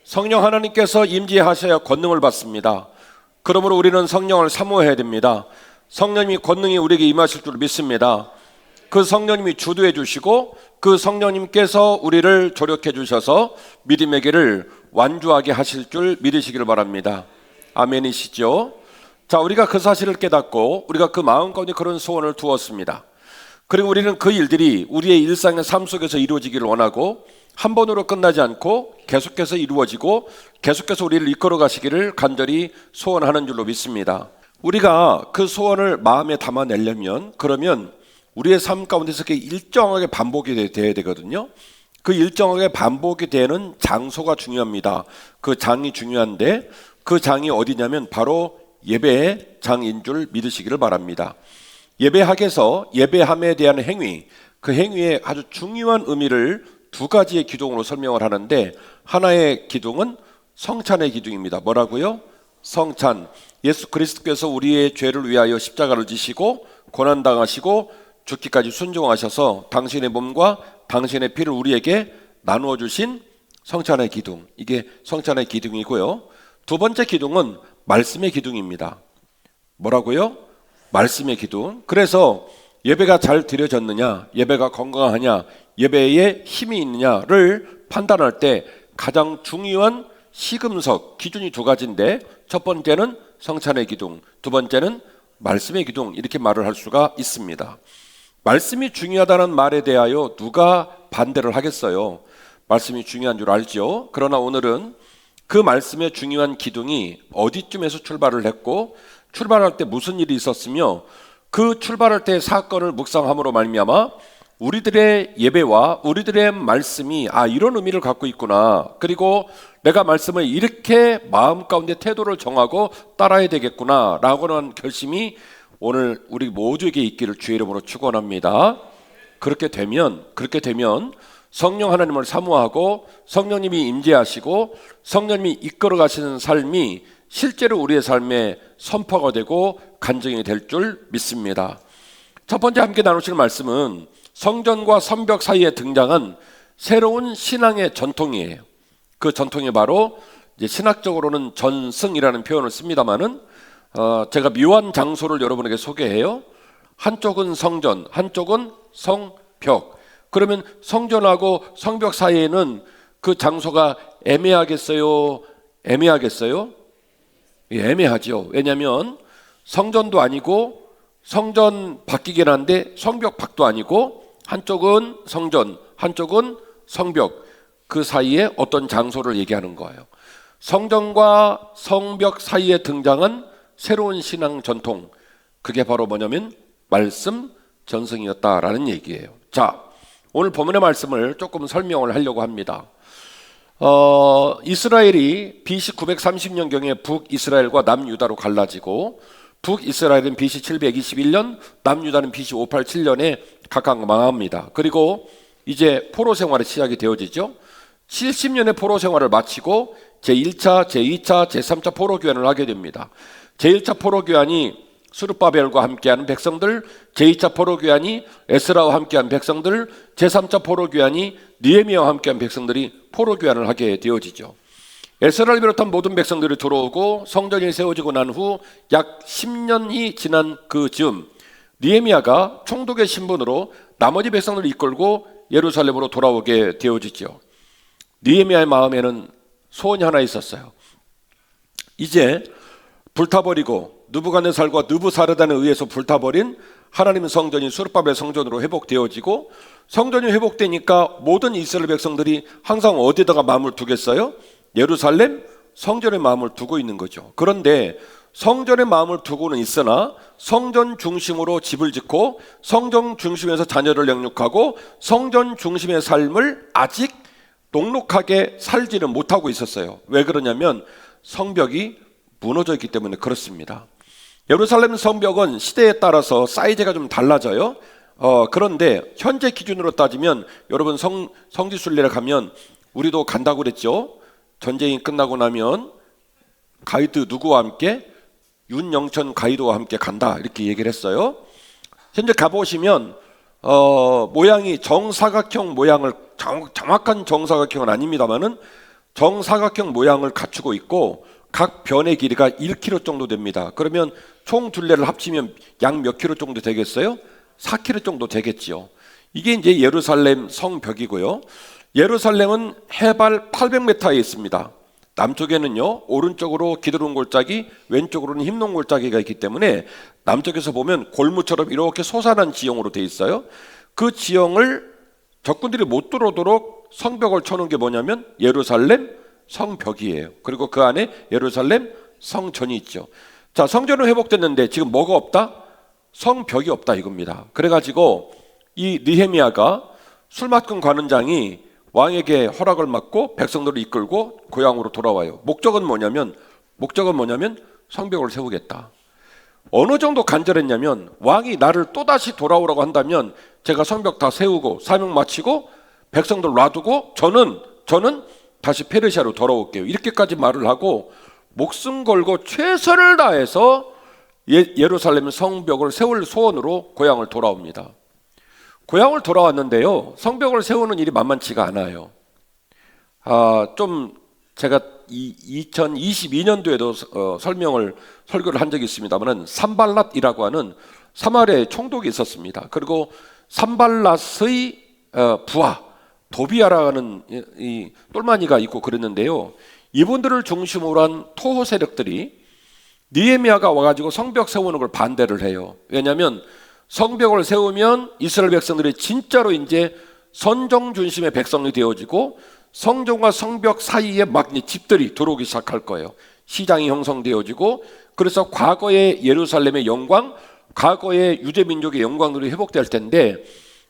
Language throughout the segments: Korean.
성령 하나님께서 임재하셔야 권능을 받습니다. 그러므로 우리는 성령을 사모해야 됩니다. 성령님이 권능이 우리에게 임하실 줄 믿습니다. 그 성령님이 주도해 주시고 그 성령님께서 우리를 조력해 주셔서 믿음의 길을 완주하게 하실 줄 믿으시기를 바랍니다. 아멘이시죠? 자, 우리가 그 사실을 깨닫고 우리가 그 마음 가운데 그런 소원을 두었습니다. 그리고 우리는 그 일들이 우리의 일상의 삶 속에서 이루어지기를 원하고 한 번으로 끝나지 않고 계속해서 이루어지고 계속해서 우리를 이끌어 가시기를 간절히 소원하는 줄로 믿습니다. 우리가 그 소원을 마음에 담아내려면 그러면 우리의 삶 가운데서 그게 일정하게 반복이 돼야 되거든요. 그 일정하게 반복이 되는 장소가 중요합니다. 그 장이 중요한데 그 장이 어디냐면 바로 예배의 장인 줄 믿으시기를 바랍니다. 예배학에서 예배함에 대한 행위, 그 행위의 아주 중요한 의미를 두 가지의 기둥으로 설명을 하는데 하나의 기둥은 성찬의 기둥입니다. 뭐라고요? 성찬. 예수 그리스도께서 우리의 죄를 위하여 십자가를 지시고 고난당하시고 죽기까지 순종하셔서 당신의 몸과 당신의 피를 우리에게 나누어 주신 성찬의 기둥. 이게 성찬의 기둥이고요. 두 번째 기둥은 말씀의 기둥입니다. 뭐라고요? 말씀의 기둥. 그래서 예배가 잘 드려졌느냐, 예배가 건강하냐, 예배에 힘이 있느냐를 판단할 때 가장 중요한 시금석 기준이 두 가지인데 첫 번째는 성찬의 기둥, 두 번째는 말씀의 기둥, 이렇게 말을 할 수가 있습니다. 말씀이 중요하다는 말에 대하여 누가 반대를 하겠어요? 말씀이 중요한 줄 알죠? 그러나 오늘은 그 말씀의 중요한 기둥이 어디쯤에서 출발을 했고 출발할 때 무슨 일이 있었으며 그 출발할 때의 사건을 묵상함으로 말미암아 우리들의 예배와 우리들의 말씀이 이런 의미를 갖고 있구나, 그리고 내가 말씀을 이렇게 마음 가운데 태도를 정하고 따라야 되겠구나 라고 하는 결심이 오늘 우리 모두에게 있기를 주의 이름으로 축원합니다. 그렇게 되면 성령 하나님을 사모하고 성령님이 임재하시고 성령님이 이끌어 가시는 삶이 실제로 우리의 삶에 선포가 되고 간증이 될 줄 믿습니다. 첫 번째 함께 나누실 말씀은 성전과 성벽 사이에 등장한 새로운 신앙의 전통이에요. 그 전통이 바로 이제 신학적으로는 전승이라는 표현을 씁니다만은 제가 묘한 장소를 여러분에게 소개해요. 한쪽은 성전, 한쪽은 성벽. 그러면 성전하고 성벽 사이에는 그 장소가 애매하겠어요? 애매하겠어요? 애매하죠. 왜냐하면 성전도 아니고 성전 밖이긴 한데 성벽 밖도 아니고 한쪽은 성전, 한쪽은 성벽, 그 사이에 어떤 장소를 얘기하는 거예요. 성전과 성벽 사이에 등장한 새로운 신앙 전통, 그게 바로 뭐냐면 말씀 전승이었다라는 얘기예요. 자, 오늘 본문의 말씀을 조금 설명을 하려고 합니다. 이스라엘이 BC 930년경에 북이스라엘과 남유다로 갈라지고 북이스라엘은 BC 721년, 남유다는 BC 587년에 각각 망합니다. 그리고 이제 포로 생활이 시작이 되어지죠. 70년의 포로 생활을 마치고 제1차, 제2차, 제3차 포로 귀환을 하게 됩니다. 제1차 포로 귀환이 스룹바벨과 함께하는 백성들, 제2차 포로 귀환이 에스라와 함께한 백성들, 제3차 포로 귀환이 느헤미야와 함께한 백성들이 포로 귀환을 하게 되어지죠. 에스라를 비롯한 모든 백성들이 들어오고 성전이 세워지고 난 후 약 10년이 지난 그 즈음 느헤미야가 총독의 신분으로 나머지 백성들을 이끌고 예루살렘으로 돌아오게 되어지죠. 느헤미야의 마음에는 소원이 하나 있었어요. 이제 불타버리고 느부갓네살과 느부사르단에 의해서 불타버린 하나님의 성전이 스룹바벨 성전으로 회복되어지고 성전이 회복되니까 모든 이스라엘 백성들이 항상 어디다가 마음을 두겠어요? 예루살렘 성전에 마음을 두고 있는 거죠. 그런데 성전에 마음을 두고는 있으나 성전 중심으로 집을 짓고 성전 중심에서 자녀를 양육하고 성전 중심의 삶을 아직 녹록하게 살지는 못하고 있었어요. 왜 그러냐면 성벽이 무너져 있기 때문에 그렇습니다. 예루살렘 성벽은 시대에 따라서 사이즈가 좀 달라져요. 그런데 현재 기준으로 따지면 여러분 성지순례를 가면 우리도 간다고 그랬죠. 전쟁이 끝나고 나면 가이드 누구와 함께? 윤영천 가이드와 함께 간다 이렇게 얘기를 했어요. 현재 가보시면 모양이 정사각형 모양을 정확한 정사각형은 아닙니다만은 정사각형 모양을 갖추고 있고 각 변의 길이가 1km 정도 됩니다. 그러면 총 둘레를 합치면 약 몇 킬로 정도 되겠어요? 4km 정도 되겠지요. 이게 이제 예루살렘 성벽이고요. 예루살렘은 해발 800m에 있습니다. 남쪽에는요, 오른쪽으로 기드론 골짜기, 왼쪽으로는 힘론 골짜기가 있기 때문에 남쪽에서 보면 골무처럼 이렇게 솟아난 지형으로 돼 있어요. 그 지형을 적군들이 못 들어오도록 성벽을 쳐놓은 게 뭐냐면 예루살렘 성벽이에요. 그리고 그 안에 예루살렘 성전이 있죠. 자, 성전은 회복됐는데 지금 뭐가 없다? 성벽이 없다 이겁니다. 그래가지고 이 느헤미야가 술 맡은 관원장이 왕에게 허락을 받고 백성들을 이끌고 고향으로 돌아와요. 목적은 뭐냐면 성벽을 세우겠다. 어느 정도 간절했냐면 왕이 나를 또다시 돌아오라고 한다면 제가 성벽 다 세우고 사명 마치고 백성들 놔두고 저는 다시 페르시아로 돌아올게요. 이렇게까지 말을 하고 목숨 걸고 최선을 다해서 예루살렘 성벽을 세울 소원으로 고향을 돌아옵니다. 고향을 돌아왔는데요, 성벽을 세우는 일이 만만치가 않아요. 좀 제가 2022년도에도 설교를 한 적이 있습니다만 산발랏이라고 하는 사마리아에 총독이 있었습니다. 그리고 산발랏의 부하 도비아라는 이 똘마니가 있고 그랬는데요, 이분들을 중심으로 한 토호 세력들이 느헤미야가 와가지고 성벽 세우는 걸 반대를 해요. 왜냐하면 성벽을 세우면 이스라엘 백성들이 진짜로 이제 선정 중심의 백성이 되어지고 성전과 성벽 사이에 막 집들이 들어오기 시작할 거예요. 시장이 형성되어지고, 그래서 과거의 예루살렘의 영광, 과거의 유대민족의 영광들이 회복될 텐데,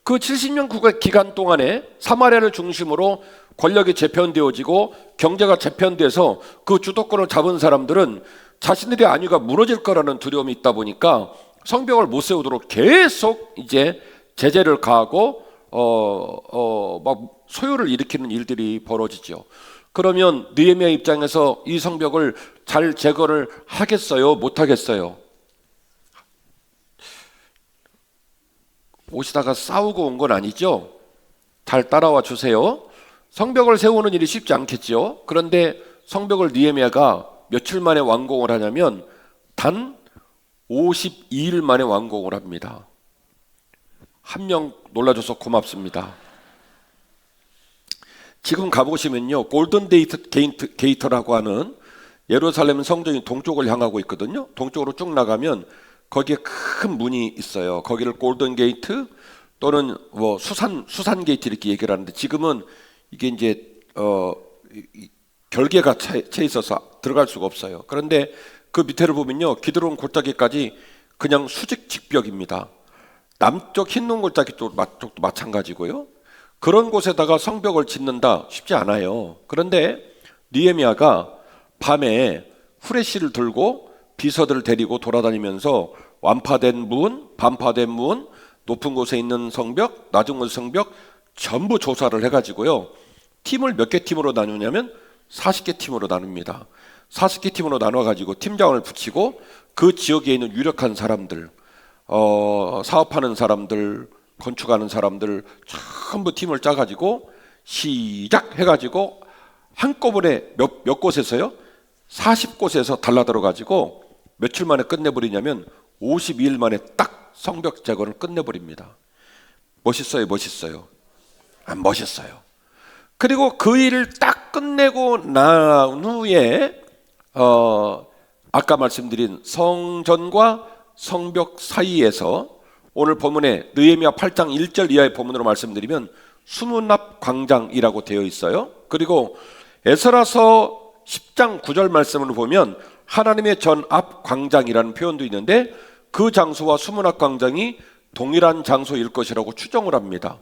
그 70년 기간 동안에 사마리아를 중심으로 권력이 재편되어지고 경제가 재편돼서 그 주도권을 잡은 사람들은 자신들의 안위가 무너질 거라는 두려움이 있다 보니까 성벽을 못 세우도록 계속 이제 제재를 가하고 막 소요를 일으키는 일들이 벌어지죠. 그러면 느헤미야 입장에서 이 성벽을 잘 제거를 하겠어요? 못 하겠어요? 오시다가 싸우고 온 건 아니죠? 잘 따라와 주세요. 성벽을 세우는 일이 쉽지 않겠죠. 그런데 성벽을 느헤미야가 며칠 만에 완공을 하냐면 단 52일 만에 완공을 합니다. 한 명 놀라줘서 고맙습니다. 지금 가보시면요, 골든 게이트라고 하는 예루살렘 성전이 동쪽을 향하고 있거든요. 동쪽으로 쭉 나가면 거기에 큰 문이 있어요. 거기를 골든 게이트 또는 뭐 수산 게이트 이렇게 얘기를 하는데, 지금은 이게 이제 결계가 채 있어서 들어갈 수가 없어요. 그런데 그 밑에를 보면요, 기드론 골짜기까지 그냥 수직 직벽입니다. 남쪽 흰눈 골짜기 쪽도 마찬가지고요. 그런 곳에다가 성벽을 짓는다 쉽지 않아요. 그런데 느헤미야가 밤에 후레쉬를 들고 비서들을 데리고 돌아다니면서 완파된 문, 반파된 문, 높은 곳에 있는 성벽, 낮은 곳의 성벽 전부 조사를 해가지고요, 팀을 몇 개 팀으로 나누냐면 40개 팀으로 나눕니다. 40개 팀으로 나눠가지고 팀장을 붙이고 그 지역에 있는 유력한 사람들, 사업하는 사람들, 건축하는 사람들 전부 팀을 짜가지고 시작해가지고 한꺼번에 몇 곳에서요? 40곳에서 달라들어가지고 며칠 만에 끝내버리냐면 52일 만에 딱 성벽 제거를 끝내버립니다. 멋있어요? 멋있어요. 그리고 그 일을 딱 끝내고 난 후에 아까 말씀드린 성전과 성벽 사이에서 오늘 본문에 느헤미야 8장 1절 이하의 본문으로 말씀드리면 수문앞 광장이라고 되어 있어요. 그리고 에스라서 10장 9절 말씀을 보면 하나님의 전 앞 광장이라는 표현도 있는데, 그 장소와 수문앞 광장이 동일한 장소일 것이라고 추정을 합니다.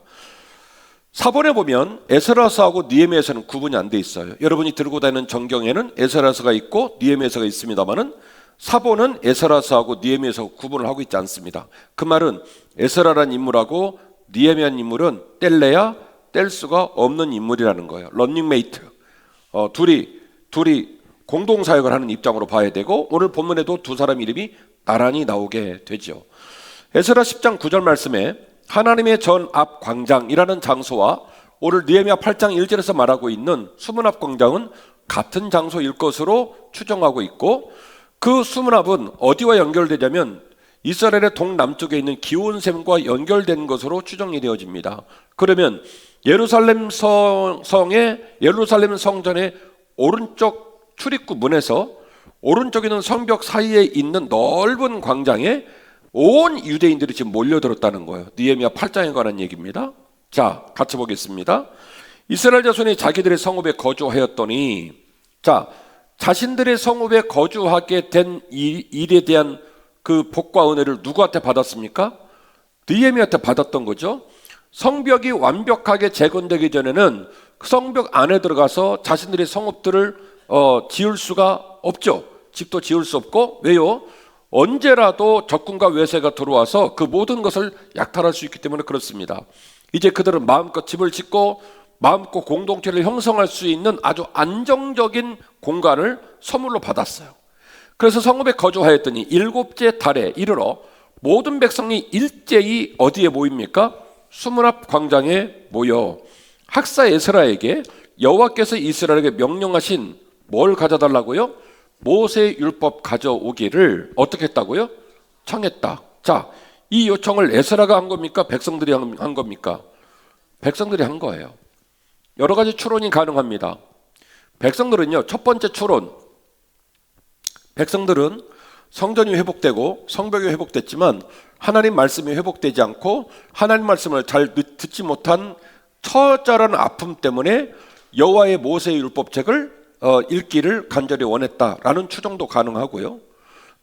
사본에 보면 에스라서하고 느헤미야서는 구분이 안 돼 있어요. 여러분이 들고 다니는 정경에는 에스라서가 있고 느헤미야서가 있습니다만은 사본은 에스라서하고 느헤미야서 구분을 하고 있지 않습니다. 그 말은 에스라라는 인물하고 느헤미야라는 인물은 뗄래야 뗄 수가 없는 인물이라는 거예요. 런닝메이트. 둘이 공동사역을 하는 입장으로 봐야 되고, 오늘 본문에도 두 사람 이름이 나란히 나오게 되죠. 에스라 10장 9절 말씀에 하나님의 전 앞 광장이라는 장소와 오늘 느헤미야 8장 1절에서 말하고 있는 수문앞 광장은 같은 장소일 것으로 추정하고 있고, 그 수문앞은 어디와 연결되냐면 이스라엘의 동남쪽에 있는 기온샘과 연결된 것으로 추정이 되어집니다. 그러면 예루살렘 성전의 오른쪽 출입구 문에서 오른쪽에 있는 성벽 사이에 있는 넓은 광장에 온 유대인들이 지금 몰려들었다는 거예요. 느헤미야 8장에 관한 얘기입니다. 자, 같이 보겠습니다. 이스라엘 자손이 자기들의 성읍에 거주하였더니, 자, 자신들의 성읍에 거주하게 된 일에 대한 그 복과 은혜를 누구한테 받았습니까? 느헤미야한테 받았던 거죠. 성벽이 완벽하게 재건되기 전에는 그 성벽 안에 들어가서 자신들의 성읍들을 지을 수가 없죠. 집도 지을 수 없고, 왜요? 언제라도 적군과 외세가 들어와서 그 모든 것을 약탈할 수 있기 때문에 그렇습니다. 이제 그들은 마음껏 집을 짓고 마음껏 공동체를 형성할 수 있는 아주 안정적인 공간을 선물로 받았어요. 그래서 성읍에 거주하였더니 7째 달에 이르러 모든 백성이 일제히 어디에 모입니까? 수문앞 광장에 모여 학사 에스라에게 여호와께서 이스라엘에게 명령하신 뭘 가져달라고요? 모세의 율법 가져오기를 어떻게 했다고요? 청했다. 자, 이 요청을 에스라가 한 겁니까? 백성들이 한 겁니까? 백성들이 한 거예요. 여러 가지 추론이 가능합니다. 백성들은요, 첫 번째 추론, 백성들은 성전이 회복되고 성벽이 회복됐지만 하나님 말씀이 회복되지 않고 하나님 말씀을 잘 듣지 못한 처절한 아픔 때문에 여호와의 모세의 율법책을 읽기를 간절히 원했다라는 추정도 가능하고요.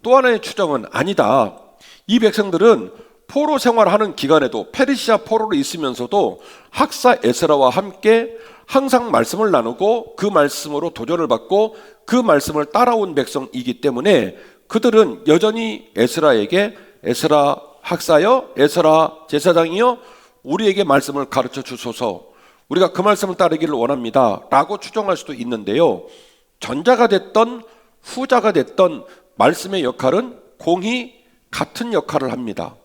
또 하나의 추정은 아니다. 이 백성들은 포로 생활하는 기간에도 페르시아 포로로 있으면서도 학사 에스라와 함께 항상 말씀을 나누고 그 말씀으로 도전을 받고 그 말씀을 따라온 백성이기 때문에 그들은 여전히 에스라에게 에스라 학사여, 에스라 제사장이여, 우리에게 말씀을 가르쳐 주소서, 우리가 그 말씀을 따르기를 원합니다 라고 추정할 수도 있는데요, 전자가 됐던 후자가 됐던 말씀의 역할은 공히 같은 역할을 합니다.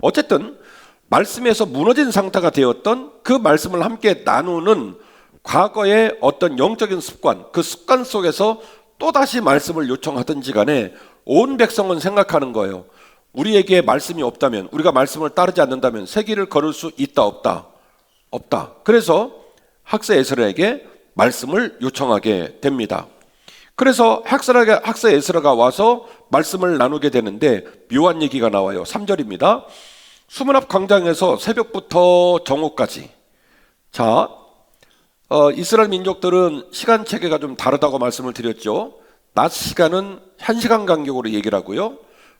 어쨌든 말씀에서 무너진 상태가 되었던 그 말씀을 함께 나누는 과거의 어떤 영적인 습관, 그 습관 속에서 또다시 말씀을 요청하든지 간에 온 백성은 생각하는 거예요. 우리에게 말씀이 없다면, 우리가 말씀을 따르지 않는다면 새 길을 걸을 수 있다 없다? 없다. 그래서 학사 에스라에게 말씀을 요청하게 됩니다. 그래서 학사 에스라가 와서 말씀을 나누게 되는데 묘한 얘기가 나와요. 3절입니다. 수문앞 광장에서 새벽부터 정오까지. 자, 이스라엘 민족들은 시간 체계가 좀 다르다고 말씀을 드렸죠. 낮 시간은 1시간 간격으로 얘기를 하고요,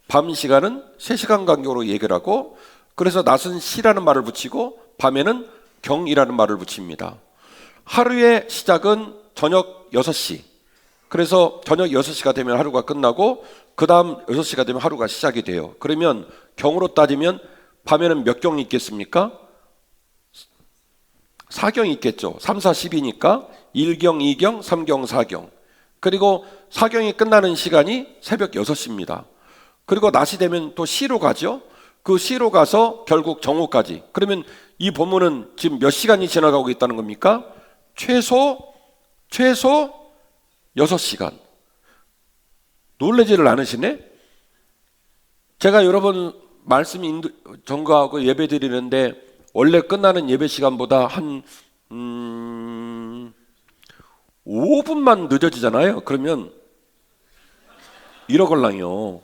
밤 시간은 3시간 간격으로 얘기를 하고, 그래서 낮은 시라는 말을 붙이고 밤에는 경이라는 말을 붙입니다. 하루의 시작은 저녁 6시. 그래서 저녁 6시가 되면 하루가 끝나고 그 다음 6시가 되면 하루가 시작이 돼요. 그러면 경으로 따지면 밤에는 몇 경이 있겠습니까? 4경이 있겠죠. 3, 4, 10이니까 1경, 2경, 3경, 4경. 그리고 4경이 끝나는 시간이 새벽 6시입니다. 그리고 낮이 되면 또 시로 가죠. 그 시로 가서 결국 정오까지. 그러면 이 본문은 지금 몇 시간이 지나가고 있다는 겁니까? 최소 6시간. 놀라지를 않으시네? 제가 여러 번 말씀 전가하고 예배 드리는데 원래 끝나는 예배 시간보다 한 5분만 늦어지잖아요. 그러면 이러걸랑요.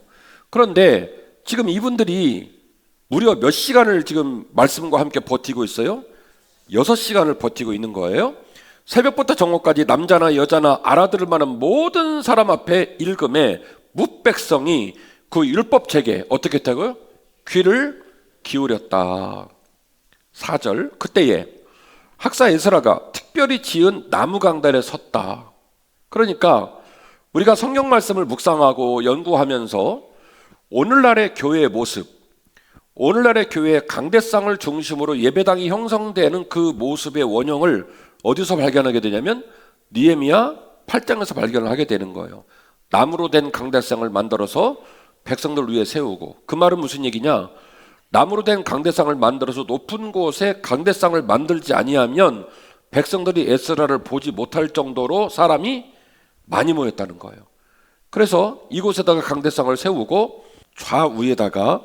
그런데 지금 이분들이 무려 몇 시간을 지금 말씀과 함께 버티고 있어요? 6시간을 버티고 있는 거예요. 새벽부터 정오까지 남자나 여자나 알아들을 만한 모든 사람 앞에 읽음에 뭇백성이 그 율법책에 어떻게 했다고요? 귀를 기울였다. 4절, 그때에 학사 에스라가 특별히 지은 나무 강단에 섰다. 그러니까 우리가 성경 말씀을 묵상하고 연구하면서 오늘날의 교회의 모습, 오늘날의 교회의 강대상을 중심으로 예배당이 형성되는 그 모습의 원형을 어디서 발견하게 되냐면 느헤미야 8장에서 발견을 하게 되는 거예요. 나무로 된 강대상을 만들어서 백성들 위에 세우고, 그 말은 무슨 얘기냐? 나무로 된 강대상을 만들어서 높은 곳에 강대상을 만들지 아니하면 백성들이 에스라를 보지 못할 정도로 사람이 많이 모였다는 거예요. 그래서 이곳에다가 강대상을 세우고 좌우에다가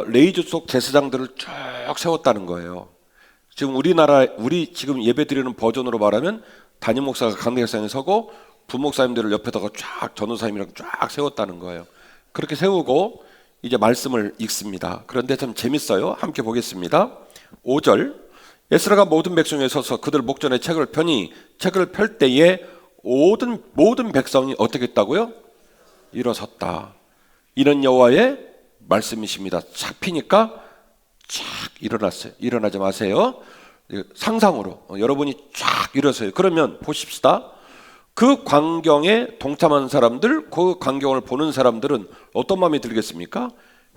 레이저 속 제사장들을 쭉 세웠다는 거예요. 지금 우리 지금 예배드리는 버전으로 말하면 담임 목사가 강대상에 서고 부목사님들을 옆에다가 쫙 전도사님이랑 쫙 세웠다는 거예요. 그렇게 세우고 이제 말씀을 읽습니다. 그런데 참 재밌어요. 함께 보겠습니다. 5절, 에스라가 모든 백성에 서서 그들 목전에 책을 펴니 책을 펼 때에 모든 백성이 어떻게 했다고요? 일어섰다. 이는 여호와의 말씀이십니다. 착 피니까 쫙 일어났어요. 일어나지 마세요. 상상으로 여러분이 쫙 일어서요. 그러면 보십시다. 그 광경에 동참한 사람들, 그 광경을 보는 사람들은 어떤 마음이 들겠습니까?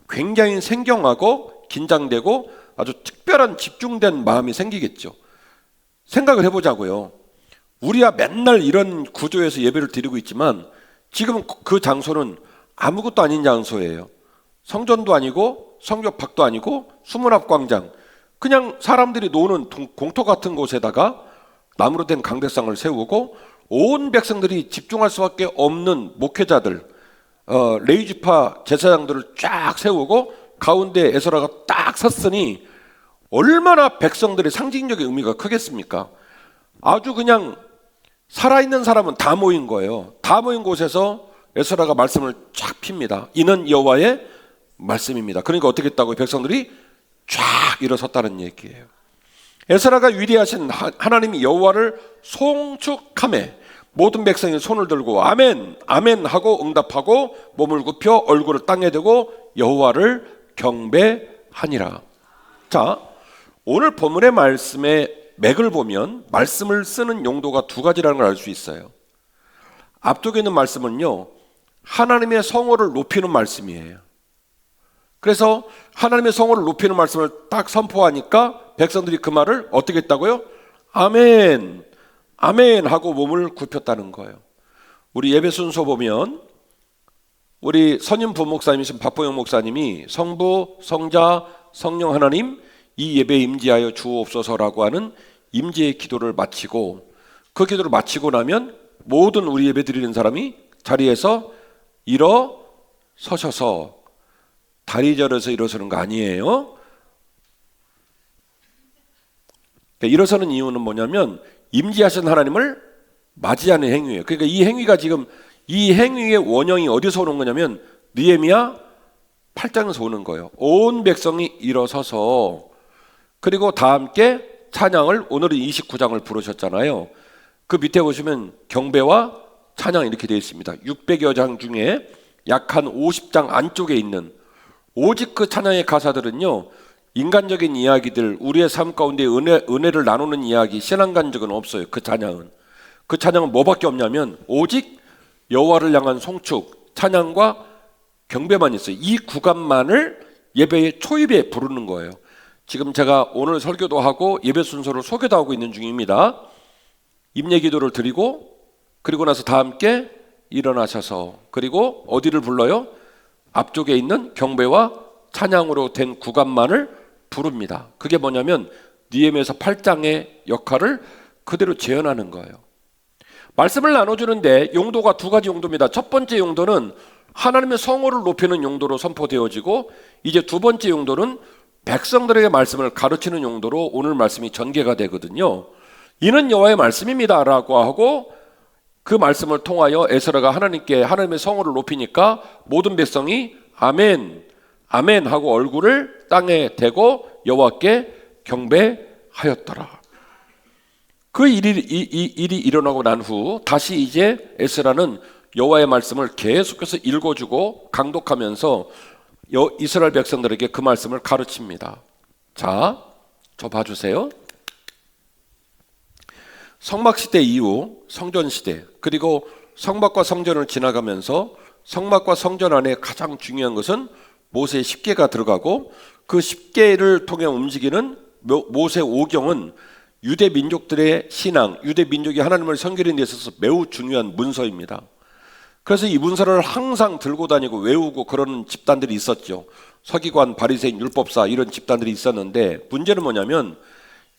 굉장히 생경하고 긴장되고 아주 특별한 집중된 마음이 생기겠죠. 생각을 해보자고요. 우리야 맨날 이런 구조에서 예배를 드리고 있지만 지금 그 장소는 아무것도 아닌 장소예요. 성전도 아니고 성벽밖도 아니고 수문앞 광장, 그냥 사람들이 노는 공터 같은 곳에다가 나무로 된 강대상을 세우고 온 백성들이 집중할 수밖에 없는 목회자들, 레위지파 제사장들을 쫙 세우고 가운데 에스라가 딱 섰으니 얼마나 백성들의 상징적인 의미가 크겠습니까? 아주 그냥 살아있는 사람은 다 모인 거예요. 다 모인 곳에서 에스라가 말씀을 쫙 핍니다. 이는 여호와의 말씀입니다. 그러니까 어떻게 했다고요? 백성들이 쫙 일어섰다는 얘기예요. 에스라가 위대하신 하나님이 여호와를 송축하매 모든 백성이 손을 들고 아멘 아멘 하고 응답하고 몸을 굽혀 얼굴을 땅에 대고 여호와를 경배하니라. 자, 오늘 본문의 말씀의 맥을 보면 말씀을 쓰는 용도가 두 가지라는 걸 알 수 있어요. 앞쪽에 있는 말씀은요, 하나님의 성호를 높이는 말씀이에요. 그래서 하나님의 성호를 높이는 말씀을 딱 선포하니까 백성들이 그 말을 어떻게 했다고요? 아멘, 아멘 하고 몸을 굽혔다는 거예요. 우리 예배 순서 보면 우리 선임 부목사님이신 박보영 목사님이 성부, 성자, 성령 하나님 이 예배에 임재하여 주옵소서라고 하는 임재의 기도를 마치고, 그 기도를 마치고 나면 모든 우리 예배 드리는 사람이 자리에서 일어서셔서, 다리 저려서 일어서는 거 아니에요. 일어서는 이유는 뭐냐면 임재하신 하나님을 맞이하는 행위예요. 그러니까 이 행위가 지금, 이 행위의 원형이 어디서 오는 거냐면 느헤미야 8장에서 오는 거예요. 온 백성이 일어서서, 그리고 다 함께 찬양을, 오늘은 29장을 부르셨잖아요. 그 밑에 보시면 경배와 찬양 이렇게 되어 있습니다. 600여 장 중에 약 한 50장 안쪽에 있는, 오직 그 찬양의 가사들은요, 인간적인 이야기들, 우리의 삶 가운데 은혜를 나누는 이야기, 신앙간적은 없어요. 그 찬양은 뭐밖에 없냐면 오직 여호와를 향한 송축, 찬양과 경배만 있어요. 이 구간만을 예배의 초입에 부르는 거예요. 지금 제가 오늘 설교도 하고 예배 순서를 소개도 하고 있는 중입니다. 임예기도를 드리고, 그리고 나서 다 함께 일어나셔서, 그리고 어디를 불러요? 앞쪽에 있는 경배와 찬양으로 된 구간만을 부릅니다. 그게 뭐냐면 느헤미야서 8장의 역할을 그대로 재현하는 거예요. 말씀을 나눠주는데 용도가 두 가지 용도입니다. 첫 번째 용도는 하나님의 성호를 높이는 용도로 선포되어지고, 이제 두 번째 용도는 백성들에게 말씀을 가르치는 용도로 오늘 말씀이 전개가 되거든요. 이는 여호와의 말씀입니다 라고 하고, 그 말씀을 통하여 에스라가 하나님의 성호를 높이니까 모든 백성이 아멘 아멘 하고 얼굴을 땅에 대고 여호와께 경배하였더라. 그 일이 일어나고 난 후 다시 이제 에스라는 여호와의 말씀을 계속해서 읽어주고 강독하면서 이스라엘 백성들에게 그 말씀을 가르칩니다. 자, 저 봐주세요. 성막시대 이후 성전시대, 그리고 성막과 성전을 지나가면서 성막과 성전 안에 가장 중요한 것은 모세의 십계가 들어가고, 그 십계를 통해 움직이는 모세 오경은 유대 민족들의 신앙, 유대 민족이 하나님을 섬기는 데 있어서 매우 중요한 문서입니다. 그래서 이 문서를 항상 들고 다니고 외우고 그러는 집단들이 있었죠. 서기관, 바리새인, 율법사 이런 집단들이 있었는데 문제는 뭐냐면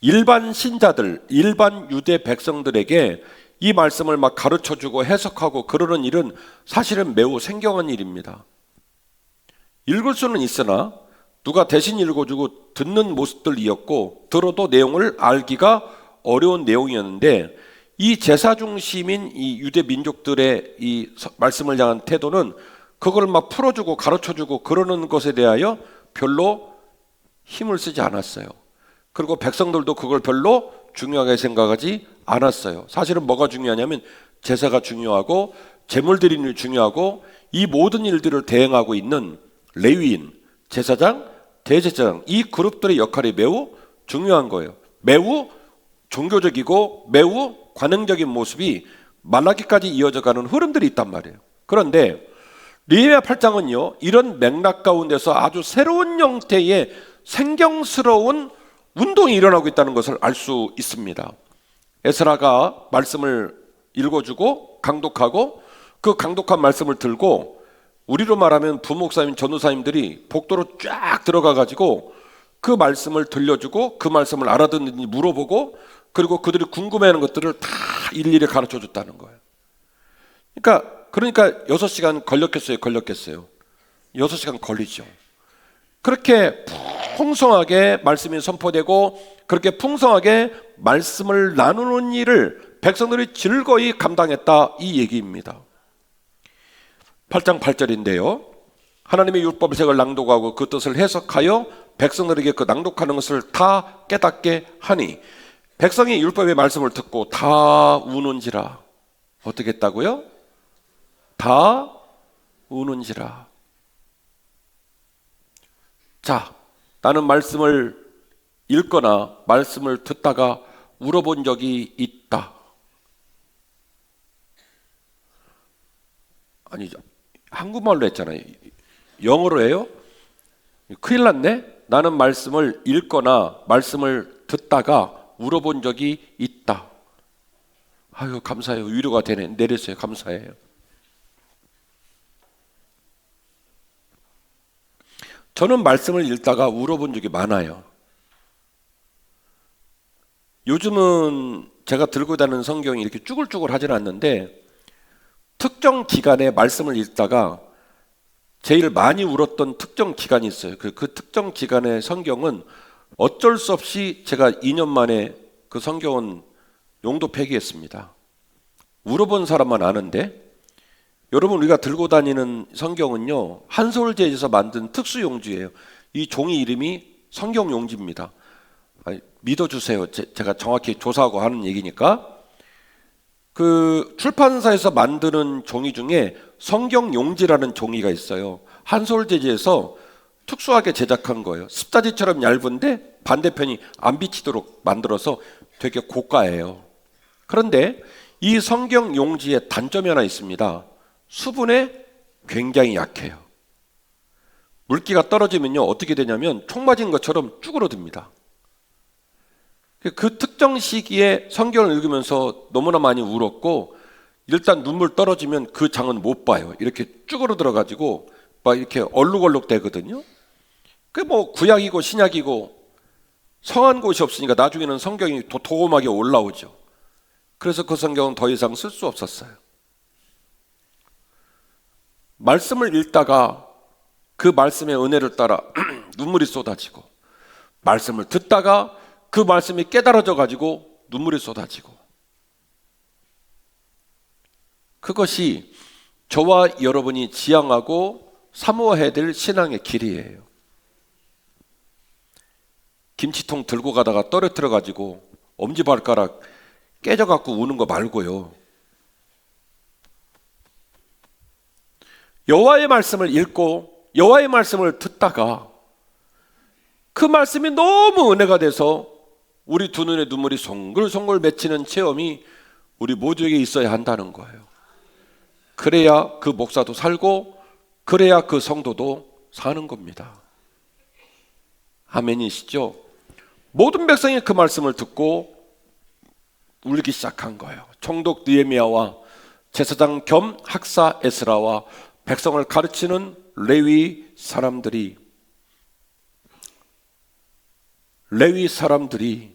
일반 신자들, 일반 유대 백성들에게 이 말씀을 막 가르쳐주고 해석하고 그러는 일은 사실은 매우 생경한 일입니다. 읽을 수는 있으나 누가 대신 읽어주고 듣는 모습들이었고 들어도 내용을 알기가 어려운 내용이었는데 이 제사 중심인 이 유대 민족들의 이 말씀을 향한 태도는 그걸 막 풀어주고 가르쳐주고 그러는 것에 대하여 별로 힘을 쓰지 않았어요. 그리고 백성들도 그걸 별로 중요하게 생각하지 않았어요. 사실은 뭐가 중요하냐면 제사가 중요하고 제물 드리는 일이 중요하고 이 모든 일들을 대행하고 있는 레위인, 제사장, 대제사장 이 그룹들의 역할이 매우 중요한 거예요. 매우 종교적이고 매우 관행적인 모습이 말라기까지 이어져가는 흐름들이 있단 말이에요. 그런데 느헤미야 8장은요 이런 맥락 가운데서 아주 새로운 형태의 생경스러운 운동이 일어나고 있다는 것을 알 수 있습니다. 에스라가 말씀을 읽어주고 강독하고 그 강독한 말씀을 들고 우리로 말하면 부목사님, 전도사님들이 복도로 쫙 들어가 가지고 그 말씀을 들려주고 그 말씀을 알아듣는지 물어보고 그리고 그들이 궁금해하는 것들을 다 일일이 가르쳐 줬다는 거예요. 그러니까 6시간 걸렸겠어요? 6시간 걸리죠. 그렇게 풍성하게 말씀이 선포되고 그렇게 풍성하게 말씀을 나누는 일을 백성들이 즐거이 감당했다 이 얘기입니다. 8장 8절인데요. 하나님의 율법을 색을 낭독하고 그 뜻을 해석하여 백성들에게 그 낭독하는 것을 다 깨닫게 하니 백성이 율법의 말씀을 듣고 다 우는지라. 어떻게 했다고요? 다 우는지라. 자, 나는 말씀을 읽거나 말씀을 듣다가 울어본 적이 있다. 아니죠. 한국말로 했잖아요. 영어로 해요? 큰일 났네. 나는 말씀을 읽거나 말씀을 듣다가 울어본 적이 있다. 아유 감사해요. 위로가 되네. 내렸어요. 감사해요. 저는 말씀을 읽다가 울어본 적이 많아요. 요즘은 제가 들고 다니는 성경이 이렇게 쭈글쭈글 하진 않는데 특정 기간에 말씀을 읽다가 제일 많이 울었던 특정 기간이 있어요. 그 특정 기간의 성경은 어쩔 수 없이 제가 2년 만에 그 성경은 용도 폐기했습니다. 울어본 사람만 아는데 여러분 우리가 들고 다니는 성경은요 한솔제에서 만든 특수용지예요. 이 종이 이름이 성경용지입니다. 믿어주세요. 제가 정확히 조사하고 하는 얘기니까. 그 출판사에서 만드는 종이 중에 성경용지라는 종이가 있어요. 한솔제지에서 특수하게 제작한 거예요. 습자지처럼 얇은데 반대편이 안 비치도록 만들어서 되게 고가예요. 그런데 이 성경용지에 단점이 하나 있습니다. 수분에 굉장히 약해요. 물기가 떨어지면요 어떻게 되냐면 총 맞은 것처럼 쭈그러듭니다. 그 특정 시기에 성경을 읽으면서 너무나 많이 울었고 일단 눈물 떨어지면 그 장은 못 봐요. 이렇게 쭈그러들어 가지고 막 이렇게 얼룩얼룩 되거든요. 그게 뭐 구약이고 신약이고 성한 곳이 없으니까 나중에는 성경이 도톰하게 올라오죠. 그래서 그 성경은 더 이상 쓸 수 없었어요. 말씀을 읽다가 그 말씀의 은혜를 따라 눈물이 쏟아지고 말씀을 듣다가 그 말씀이 깨달아져 가지고 눈물이 쏟아지고 그것이 저와 여러분이 지향하고 사모해야 될 신앙의 길이에요. 김치통 들고 가다가 떨어뜨려 가지고 엄지발가락 깨져 갖고 우는 거 말고요. 여호와의 말씀을 읽고 여호와의 말씀을 듣다가 그 말씀이 너무 은혜가 돼서 우리 두 눈에 눈물이 송글송글 맺히는 체험이 우리 모두에게 있어야 한다는 거예요. 그래야 그 목사도 살고 그래야 그 성도도 사는 겁니다. 아멘이시죠? 모든 백성이 그 말씀을 듣고 울기 시작한 거예요. 총독 느헤미야와 제사장 겸 학사 에스라와 백성을 가르치는 레위 사람들이 레위 사람들이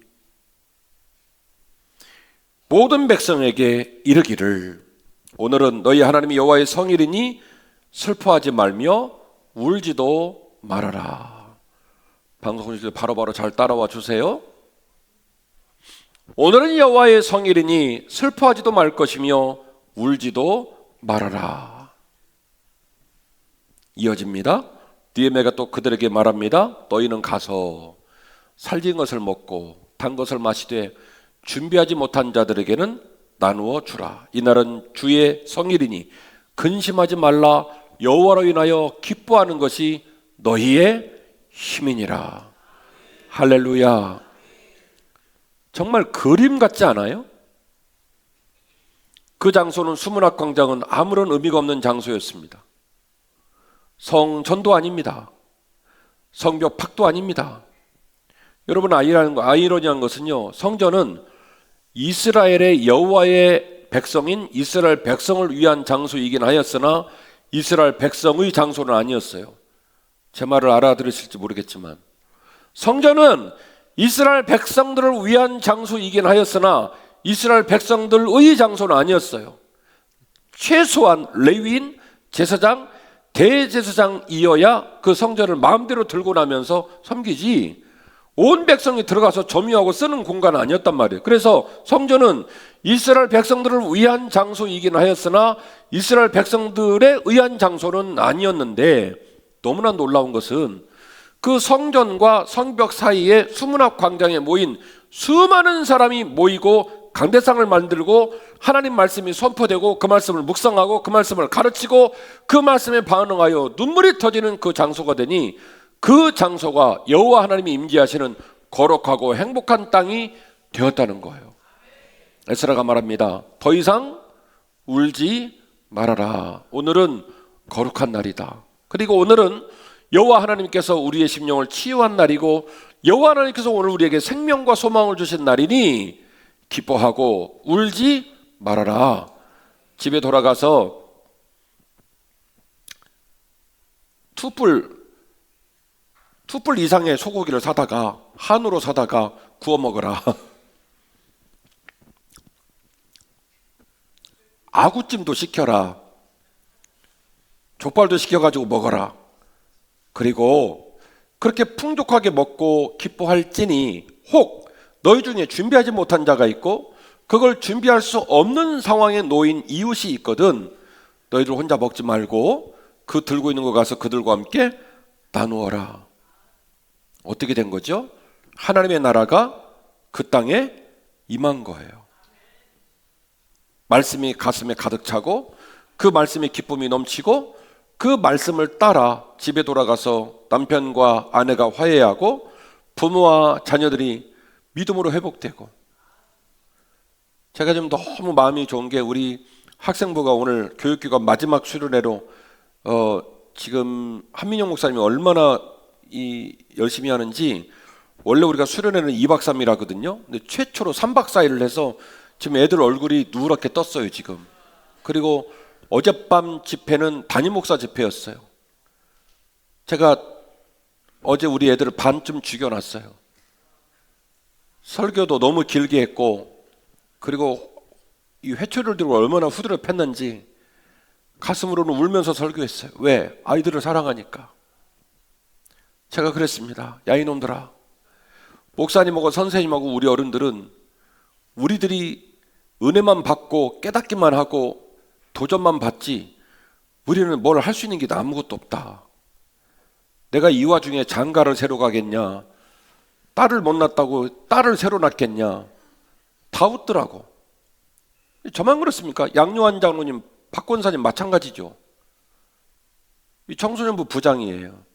모든 백성에게 이르기를 오늘은 너희 하나님 여호와의 성일이니 슬퍼하지 말며 울지도 말아라. 방송국들 바로바로 잘 따라와 주세요. 오늘은 여호와의 성일이니 슬퍼하지도 말 것이며 울지도 말아라. 이어집니다. 느헤미야가 또 그들에게 말합니다. 너희는 가서 살진 것을 먹고 단 것을 마시되 준비하지 못한 자들에게는 나누어 주라. 이날은 주의 성일이니 근심하지 말라. 여호와로 인하여 기뻐하는 것이 너희의 힘이니라. 할렐루야. 정말 그림 같지 않아요? 그 장소는 수문학 광장은 아무런 의미가 없는 장소였습니다. 성전도 아닙니다. 성벽팍도 아닙니다. 여러분, 아이러니한 것은요, 성전은 이스라엘의 여호와의 백성인 이스라엘 백성을 위한 장소이긴 하였으나 이스라엘 백성의 장소는 아니었어요. 제 말을 알아들으실지 모르겠지만 성전은 이스라엘 백성들을 위한 장소이긴 하였으나 이스라엘 백성들의 장소는 아니었어요. 최소한 레위인, 제사장, 대제사장이어야 그 성전을 마음대로 들고 나면서 섬기지 온 백성이 들어가서 점유하고 쓰는 공간은 아니었단 말이에요. 그래서 성전은 이스라엘 백성들을 위한 장소이긴 하였으나 이스라엘 백성들에 의한 장소는 아니었는데, 너무나 놀라운 것은 그 성전과 성벽 사이에 수문학 광장에 모인 수많은 사람이 모이고 강대상을 만들고 하나님 말씀이 선포되고 그 말씀을 묵상하고 그 말씀을 가르치고 그 말씀에 반응하여 눈물이 터지는 그 장소가 되니 그 장소가 여호와 하나님이 임재하시는 거룩하고 행복한 땅이 되었다는 거예요. 에스라가 말합니다. 더 이상 울지 말아라. 오늘은 거룩한 날이다. 그리고 오늘은 여호와 하나님께서 우리의 심령을 치유한 날이고 여호와 하나님께서 오늘 우리에게 생명과 소망을 주신 날이니 기뻐하고 울지 말아라. 집에 돌아가서 투뿔 이상의 소고기를 사다가 한우로 사다가 구워 먹어라. 아구찜도 시켜라. 족발도 시켜가지고 먹어라. 그리고 그렇게 풍족하게 먹고 기뻐할지니 혹 너희 중에 준비하지 못한 자가 있고 그걸 준비할 수 없는 상황에 놓인 이웃이 있거든. 너희들 혼자 먹지 말고 그 들고 있는 거 가서 그들과 함께 나누어라. 어떻게 된 거죠? 하나님의 나라가 그 땅에 임한 거예요. 말씀이 가슴에 가득 차고 그 말씀에 기쁨이 넘치고 그 말씀을 따라 집에 돌아가서 남편과 아내가 화해하고 부모와 자녀들이 믿음으로 회복되고, 제가 지금 너무 마음이 좋은 게 우리 학생부가 오늘 교육기관 마지막 수련회로 지금 한민영 목사님이 얼마나 열심히 하는지, 원래 우리가 수련회는 2박 3일 하거든요. 근데 최초로 3박 4일을 해서 지금 애들 얼굴이 누렇게 떴어요 지금. 그리고 어젯밤 집회는 담임 목사 집회였어요. 제가 어제 우리 애들을 반쯤 죽여놨어요. 설교도 너무 길게 했고, 그리고 이 회초리를 들고 얼마나 후드를 팼는지 가슴으로는 울면서 설교했어요. 왜? 아이들을 사랑하니까. 제가 그랬습니다. 야 이놈들아, 목사님하고 선생님하고 우리 어른들은 우리들이 은혜만 받고 깨닫기만 하고 도전만 받지 우리는 뭘 할 수 있는 게 아무것도 없다. 내가 이 와중에 장가를 새로 가겠냐, 딸을 못 낳았다고 딸을 새로 낳겠냐, 다 웃더라고. 저만 그렇습니까? 양요한 장로님, 박 권사님 마찬가지죠. 이 청소년부 부장이에요.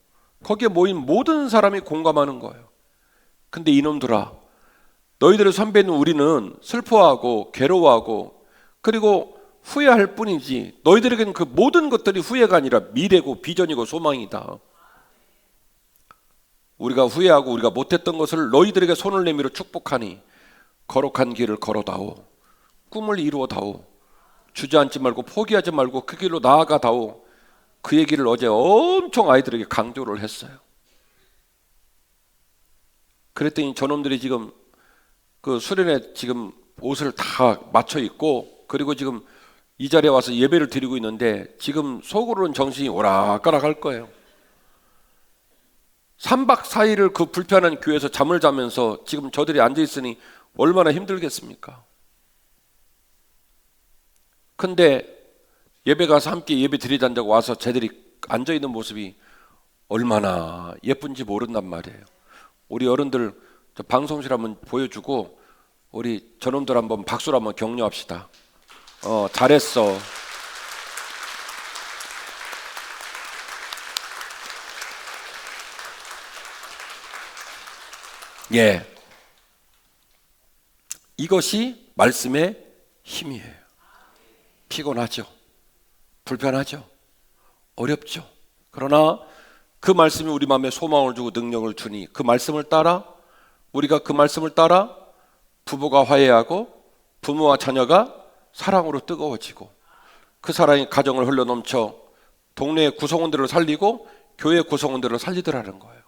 거기에 모인 모든 사람이 공감하는 거예요. 근데 이놈들아, 너희들의 선배는 우리는 슬퍼하고 괴로워하고 그리고 후회할 뿐이지 너희들에게는 그 모든 것들이 후회가 아니라 미래고 비전이고 소망이다. 우리가 후회하고 우리가 못했던 것을 너희들에게 손을 내밀어 축복하니 거룩한 길을 걸어다오. 꿈을 이루어다오. 주저앉지 말고 포기하지 말고 그 길로 나아가다오. 그 얘기를 어제 엄청 아이들에게 강조를 했어요. 그랬더니 저놈들이 지금 그 수련회 지금 옷을 다 맞춰 입고 그리고 지금 이 자리에 와서 예배를 드리고 있는데 지금 속으로는 정신이 오락가락 할 거예요. 3박 4일을 그 불편한 교회에서 잠을 자면서 지금 저들이 앉아 있으니 얼마나 힘들겠습니까? 근데 예배 가서 함께 예배 드리자고 와서 쟤들이 앉아 있는 모습이 얼마나 예쁜지 모른단 말이에요. 우리 어른들 방송실 한번 보여주고 우리 저놈들 한번 박수로 한번 격려합시다. 잘했어. 예. 이것이 말씀의 힘이에요. 피곤하죠. 불편하죠. 어렵죠. 그러나 그 말씀이 우리 마음에 소망을 주고 능력을 주니 그 말씀을 따라 우리가 그 말씀을 따라 부부가 화해하고 부모와 자녀가 사랑으로 뜨거워지고 그 사랑이 가정을 흘러넘쳐 동네의 구성원들을 살리고 교회 구성원들을 살리더라는 거예요.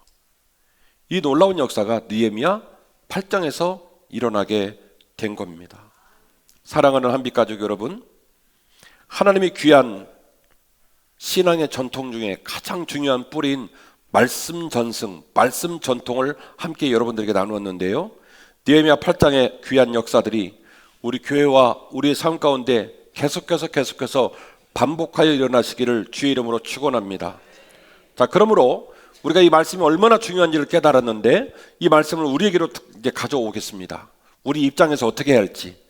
이 놀라운 역사가 느헤미야 8장에서 일어나게 된 겁니다. 사랑하는 한빛가족 여러분, 하나님이 귀한 신앙의 전통 중에 가장 중요한 뿌리인 말씀 전승, 말씀 전통을 함께 여러분들에게 나누었는데요. 느헤미야 8장의 귀한 역사들이 우리 교회와 우리의 삶 가운데 계속해서 반복하여 일어나시기를 주의 이름으로 축원합니다. 자, 그러므로 우리가 이 말씀이 얼마나 중요한지를 깨달았는데 이 말씀을 우리에게로 이제 가져오겠습니다. 우리 입장에서 어떻게 해야 할지.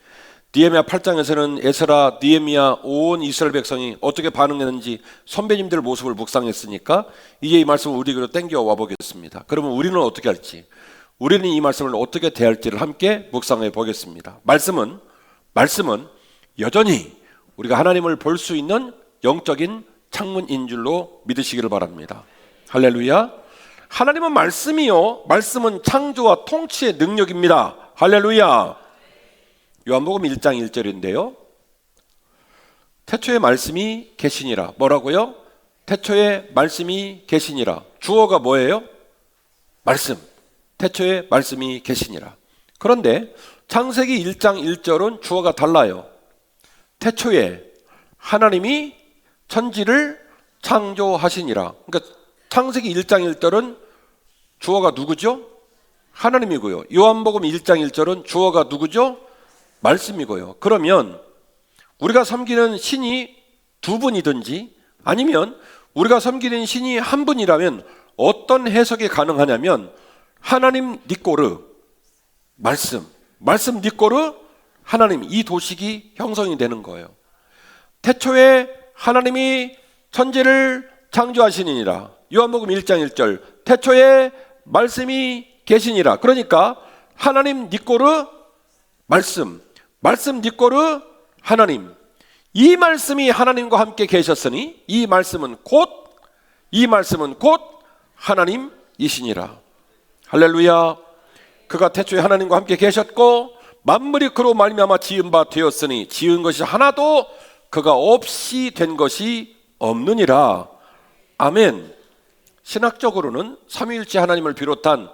느헤미야 8장에서는 에스라, 느헤미야, 온 이스라엘 백성이 어떻게 반응했는지 선배님들 모습을 묵상했으니까 이제 이 말씀을 우리에게로 땡겨와 보겠습니다. 그러면 우리는 어떻게 할지, 우리는 이 말씀을 어떻게 대할지를 함께 묵상해 보겠습니다. 말씀은 여전히 우리가 하나님을 볼 수 있는 영적인 창문인 줄로 믿으시기를 바랍니다. 할렐루야. 하나님은 말씀이요, 말씀은 창조와 통치의 능력입니다. 할렐루야. 요한복음 1장 1절인데요. 태초에 말씀이 계시니라. 뭐라고요? 태초에 말씀이 계시니라. 주어가 뭐예요? 말씀. 태초에 말씀이 계시니라. 그런데 창세기 1장 1절은 주어가 달라요. 태초에 하나님이 천지를 창조하시니라. 그러니까 창세기 1장 1절은 주어가 누구죠? 하나님이고요. 요한복음 1장 1절은 주어가 누구죠? 말씀이고요. 그러면 우리가 섬기는 신이 두 분이든지 아니면 우리가 섬기는 신이 한 분이라면 어떤 해석이 가능하냐면 하나님 니꼬르, 말씀 니꼬르, 하나님, 이 도식이 형성이 되는 거예요. 태초에 하나님이 천지를 창조하시니라. 요한복음 1장 1절. 태초에 말씀이 계시니라. 그러니까 하나님 니꼬르, 말씀 니꼬르, 하나님. 이 말씀이 하나님과 함께 계셨으니 이 말씀은 곧 하나님이시니라. 할렐루야. 그가 태초에 하나님과 함께 계셨고 만물이 그로 말미암아 지은 바 되었으니 지은 것이 하나도 그가 없이 된 것이 없느니라. 아멘. 신학적으로는 삼위일체 하나님을 비롯한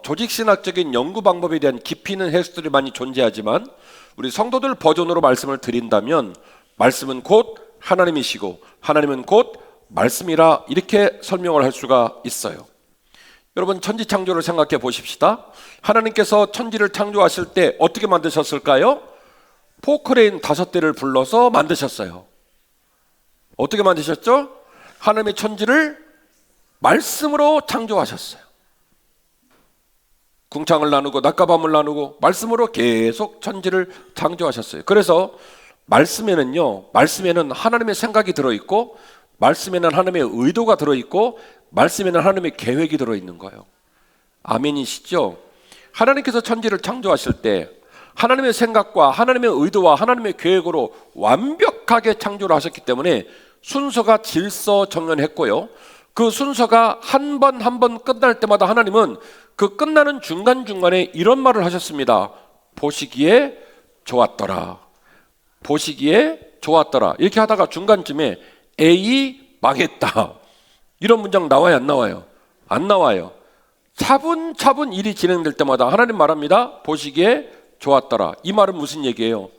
조직신학적인 연구 방법에 대한 깊이 있는 해석들이 많이 존재하지만 우리 성도들 버전으로 말씀을 드린다면 말씀은 곧 하나님이시고 하나님은 곧 말씀이라 이렇게 설명을 할 수가 있어요. 여러분, 천지 창조를 생각해 보십시다. 하나님께서 천지를 창조하실 때 어떻게 만드셨을까요? 포크레인 5대를 불러서 만드셨어요. 어떻게 만드셨죠? 하나님의 천지를 말씀으로 창조하셨어요. 궁창을 나누고 낮과 밤을 나누고 말씀으로 계속 천지를 창조하셨어요. 그래서 말씀에는 하나님의 생각이 들어있고 말씀에는 하나님의 의도가 들어있고 말씀에는 하나님의 계획이 들어있는 거예요. 아멘이시죠? 하나님께서 천지를 창조하실 때 하나님의 생각과 하나님의 의도와 하나님의 계획으로 완벽하게 창조를 하셨기 때문에 순서가 질서정연했고요. 그 순서가 한 번 한 번 끝날 때마다 하나님은 그 끝나는 중간중간에 이런 말을 하셨습니다. 보시기에 좋았더라. 보시기에 좋았더라. 이렇게 하다가 중간쯤에 에이 망했다. 이런 문장 나와요, 안 나와요? 안 나와요. 차분차분 일이 진행될 때마다 하나님 말합니다. 보시기에 좋았더라. 이 말은 무슨 얘기예요?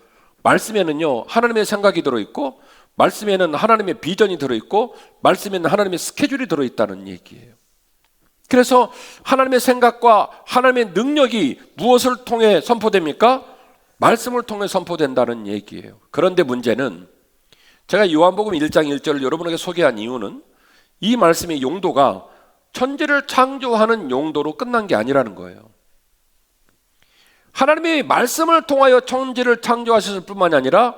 말씀에는요, 하나님의 생각이 들어있고, 말씀에는 하나님의 비전이 들어있고, 말씀에는 하나님의 스케줄이 들어있다는 얘기예요. 그래서 하나님의 생각과 하나님의 능력이 무엇을 통해 선포됩니까? 말씀을 통해 선포된다는 얘기예요. 그런데 문제는 제가 요한복음 1장 1절을 여러분에게 소개한 이유는 이 말씀의 용도가 천지를 창조하는 용도로 끝난 게 아니라는 거예요. 하나님이 말씀을 통하여 천지를 창조하셨을 뿐만이 아니라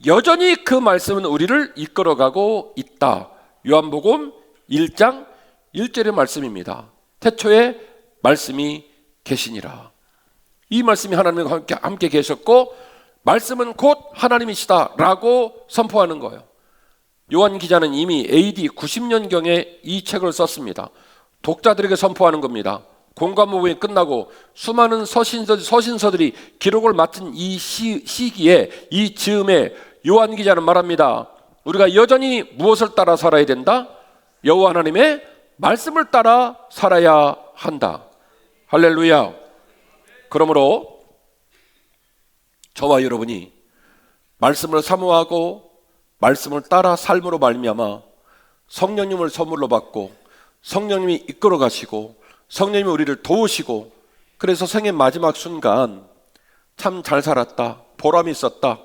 여전히 그 말씀은 우리를 이끌어가고 있다. 요한복음 1장 1절의 말씀입니다. 태초에 말씀이 계시니라. 이 말씀이 하나님과 함께 계셨고 말씀은 곧 하나님이시다 라고 선포하는 거예요. 요한 기자는 이미 AD 90년경에 이 책을 썼습니다. 독자들에게 선포하는 겁니다. 공관모범이 끝나고 수많은 서신서들이 기록을 맡은 이 시기에, 이 즈음에 요한 기자는 말합니다. 우리가 여전히 무엇을 따라 살아야 된다? 여호와 하나님의 말씀을 따라 살아야 한다. 할렐루야. 그러므로 저와 여러분이 말씀을 사모하고 말씀을 따라 삶으로 말미암아 성령님을 선물로 받고 성령님이 이끌어 가시고 성령님이 우리를 도우시고 그래서 생의 마지막 순간 참 잘 살았다, 보람이 있었다,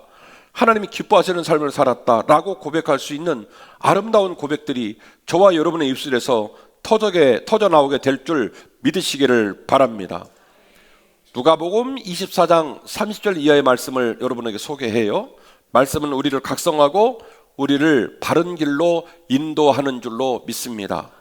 하나님이 기뻐하시는 삶을 살았다 라고 고백할 수 있는 아름다운 고백들이 저와 여러분의 입술에서 터져 나오게 될 줄 믿으시기를 바랍니다. 누가복음 24장 30절 이하의 말씀을 여러분에게 소개해요. 말씀은 우리를 각성하고 우리를 바른 길로 인도하는 줄로 믿습니다.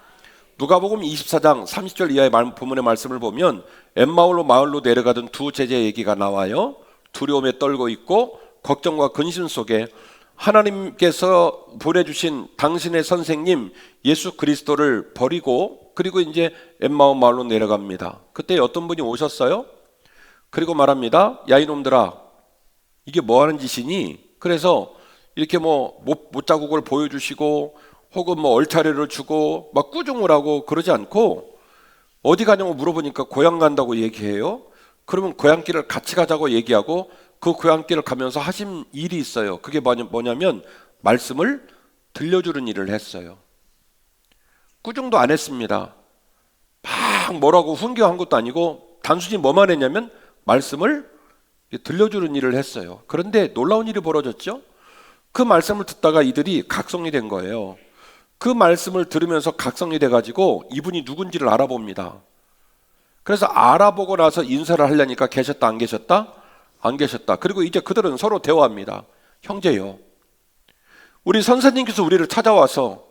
누가복음 24장 30절 이하의 본문의 말씀을 보면 엠마올로 마을로 내려가던 두 제자 얘기가 나와요. 두려움에 떨고 있고 걱정과 근심 속에 하나님께서 보내주신 당신의 선생님 예수 그리스도를 버리고 그리고 이제 엠마오 마을로 내려갑니다. 그때 어떤 분이 오셨어요? 그리고 말합니다. 야 이놈들아, 이게 뭐 하는 짓이니? 그래서 이렇게 뭐 못자국을 보여주시고 혹은 뭐 얼차려를 주고 막 꾸중을 하고 그러지 않고 어디 가냐고 물어보니까 고향 간다고 얘기해요. 그러면 고향길을 같이 가자고 얘기하고 그 고향길을 가면서 하신 일이 있어요. 그게 뭐냐면 말씀을 들려주는 일을 했어요. 꾸중도 안 했습니다. 막 뭐라고 훈계한 것도 아니고 단순히 뭐만 했냐면 말씀을 들려주는 일을 했어요. 그런데 놀라운 일이 벌어졌죠. 그 말씀을 듣다가 이들이 각성이 된 거예요. 그 말씀을 들으면서 각성이 돼가지고 이분이 누군지를 알아봅니다. 그래서 알아보고 나서 인사를 하려니까 계셨다 안 계셨다? 안 계셨다. 그리고 이제 그들은 서로 대화합니다. 형제요, 우리 선생님께서 우리를 찾아와서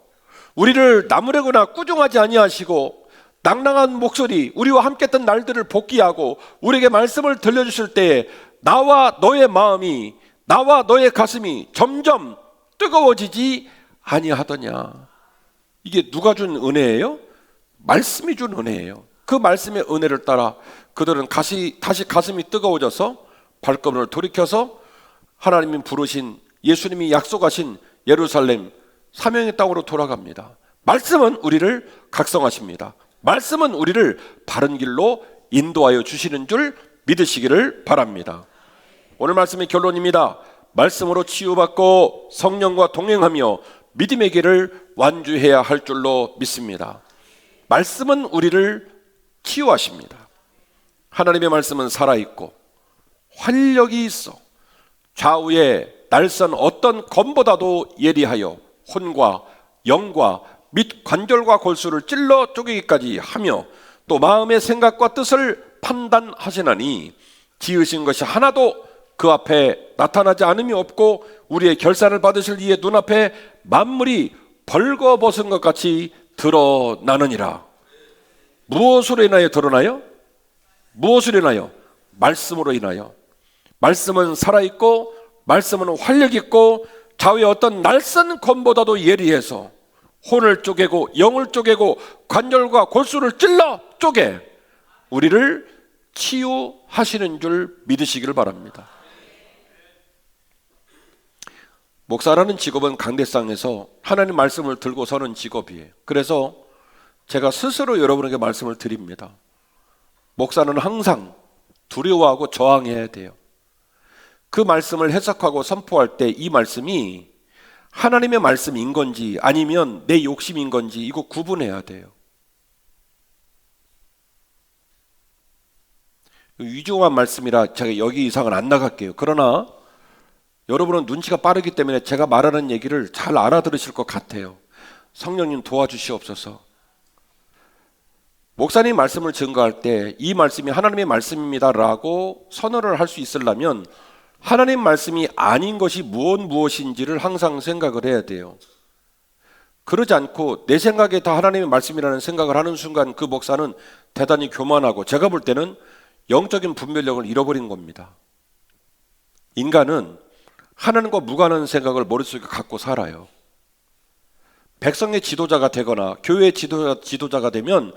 우리를 나무래거나 꾸중하지 아니하시고 낭랑한 목소리, 우리와 함께 했던 날들을 복귀하고 우리에게 말씀을 들려주실 때에 나와 너의 마음이, 나와 너의 가슴이 점점 뜨거워지지 아니하더냐. 이게 누가 준 은혜예요? 말씀이 준 은혜예요. 그 말씀의 은혜를 따라 그들은 다시 가슴이 뜨거워져서 발걸음을 돌이켜서 하나님이 부르신, 예수님이 약속하신 예루살렘 사명의 땅으로 돌아갑니다. 말씀은 우리를 각성하십니다. 말씀은 우리를 바른 길로 인도하여 주시는 줄 믿으시기를 바랍니다. 오늘 말씀의 결론입니다. 말씀으로 치유받고 성령과 동행하며 믿음의 길을 완주해야 할 줄로 믿습니다. 말씀은 우리를 치유하십니다. 하나님의 말씀은 살아있고 활력이 있어 좌우에 날선 어떤 검보다도 예리하여 혼과 영과 및 관절과 골수를 찔러 쪼개기까지 하며 또 마음의 생각과 뜻을 판단하시나니 지으신 것이 하나도 그 앞에 나타나지 않음이 없고 우리의 결산을 받으실 이의 눈앞에 만물이 벌거벗은 것 같이 드러나느니라. 무엇으로 인하여 드러나요? 무엇으로 인하여? 말씀으로 인하여. 말씀은 살아있고 말씀은 활력있고 좌우의 어떤 날선 검보다도 예리해서 혼을 쪼개고 영을 쪼개고 관절과 골수를 찔러 쪼개 우리를 치유하시는 줄 믿으시기를 바랍니다. 목사라는 직업은 강대상에서 하나님 말씀을 들고 서는 직업이에요. 그래서 제가 스스로 여러분에게 말씀을 드립니다. 목사는 항상 두려워하고 저항해야 돼요. 그 말씀을 해석하고 선포할 때 이 말씀이 하나님의 말씀인 건지 아니면 내 욕심인 건지 이거 구분해야 돼요. 위중한 말씀이라 제가 여기 이상은 안 나갈게요. 그러나 여러분은 눈치가 빠르기 때문에 제가 말하는 얘기를 잘 알아들으실 것 같아요. 성령님 도와주시옵소서. 목사님 말씀을 증거할 때 이 말씀이 하나님의 말씀입니다라고 선언을 할 수 있으려면 하나님 말씀이 아닌 것이 무엇인지를 항상 생각을 해야 돼요. 그러지 않고 내 생각에 다 하나님의 말씀이라는 생각을 하는 순간 그 목사는 대단히 교만하고 제가 볼 때는 영적인 분별력을 잃어버린 겁니다. 인간은 하나님과 무관한 생각을 머릿속에 갖고 살아요. 백성의 지도자가 되거나 교회의 지도자가 되면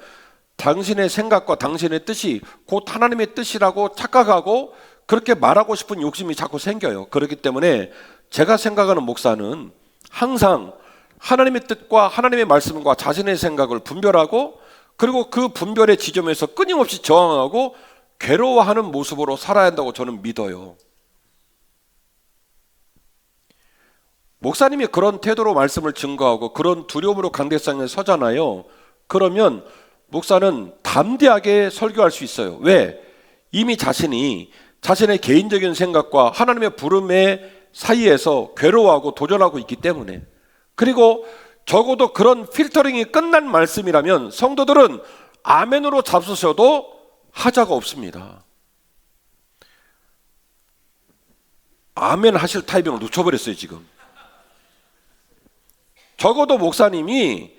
당신의 생각과 당신의 뜻이 곧 하나님의 뜻이라고 착각하고 그렇게 말하고 싶은 욕심이 자꾸 생겨요. 그렇기 때문에 제가 생각하는 목사는 항상 하나님의 뜻과 하나님의 말씀과 자신의 생각을 분별하고 그리고 그 분별의 지점에서 끊임없이 저항하고 괴로워하는 모습으로 살아야 한다고 저는 믿어요. 목사님이 그런 태도로 말씀을 증거하고 그런 두려움으로 강대상에 서잖아요. 그러면 목사는 담대하게 설교할 수 있어요. 왜? 이미 자신이 자신의 개인적인 생각과 하나님의 부름의 사이에서 괴로워하고 도전하고 있기 때문에. 그리고 적어도 그런 필터링이 끝난 말씀이라면 성도들은 아멘으로 잡수셔도 하자가 없습니다. 아멘 하실 타이밍을 놓쳐버렸어요 지금. 적어도 목사님이